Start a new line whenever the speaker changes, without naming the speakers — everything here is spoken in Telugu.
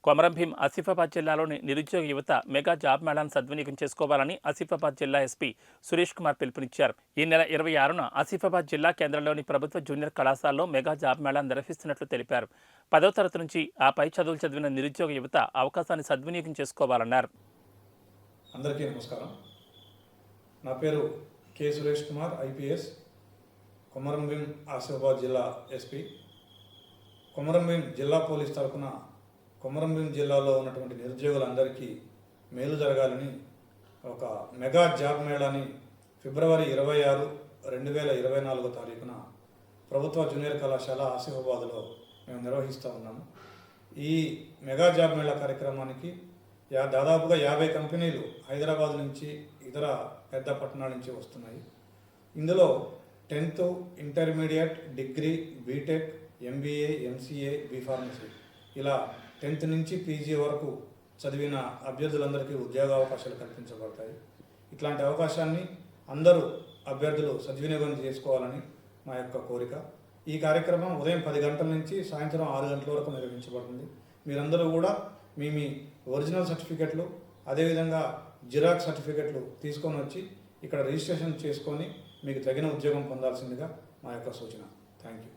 కొమరంభీం ఆసిఫాబాద్ జిల్లాలోని నిరుద్యోగ యువత మెగా జాబ్ మేళాను సద్వినియోగం చేసుకోవాలని ఆసిఫాబాద్ జిల్లా ఎస్పీ సురేష్ కుమార్ పిలుపునిచ్చారు. ఈ నెల 26న ఆసిఫాబాద్ జిల్లా కేంద్రంలోని ప్రభుత్వ జూనియర్ కళాశాలలో మెగా జాబ్ మేళాను నిర్వహిస్తున్నట్లు తెలిపారు. 10వ తరగతి నుంచి ఆ పై చదువులు చదివిన నిరుద్యోగ యువత అవకాశాన్ని సద్వినియోగం చేసుకోవాలన్నారు.
అందరికీ నమస్కారం. నా పేరు కె సురేష్ కుమార్, ఐపీఎస్, కొమరంభీం ఆసిఫాబాద్ జిల్లా ఎస్పీ. కొమరంభీం జిల్లా పోలీస్ తరఫున కొమరంభీం జిల్లాలో ఉన్నటువంటి నిరుద్యోగులందరికీ మేలు జరగాలని ఒక మెగా జాబ్ మేళాని ఫిబ్రవరి 26, 2024 తారీఖున ప్రభుత్వ జూనియర్ కళాశాల ఆసిఫాబాద్లో మేము నిర్వహిస్తూ ఉన్నాము. ఈ మెగా జాబ్ మేళా కార్యక్రమానికి దాదాపుగా 50 కంపెనీలు హైదరాబాద్ నుంచి ఇతర పెద్ద పట్టణాల నుంచి వస్తున్నాయి. ఇందులో 10th, intermediate, degree, BTech, MBA, MCA, B pharmacy ఇలా 10th నుంచి పీజీ వరకు చదివిన అభ్యర్థులందరికీ ఉద్యోగ అవకాశాలు కల్పించబడతాయి. ఇట్లాంటి అవకాశాన్ని అందరూ అభ్యర్థులు సద్వినియోగం చేసుకోవాలని మా యొక్క కోరిక. ఈ కార్యక్రమం ఉదయం 10 గంటల నుంచి సాయంత్రం 6 గంటల వరకు నిర్వహించబడుతుంది. మీరందరూ కూడా మీ ఒరిజినల్ సర్టిఫికెట్లు, అదేవిధంగా జిరాక్స్ సర్టిఫికెట్లు తీసుకొని వచ్చి ఇక్కడ రిజిస్ట్రేషన్ చేసుకొని మీకు తగిన ఉద్యోగం పొందాల్సిందిగా మా యొక్క సూచన. Thank you.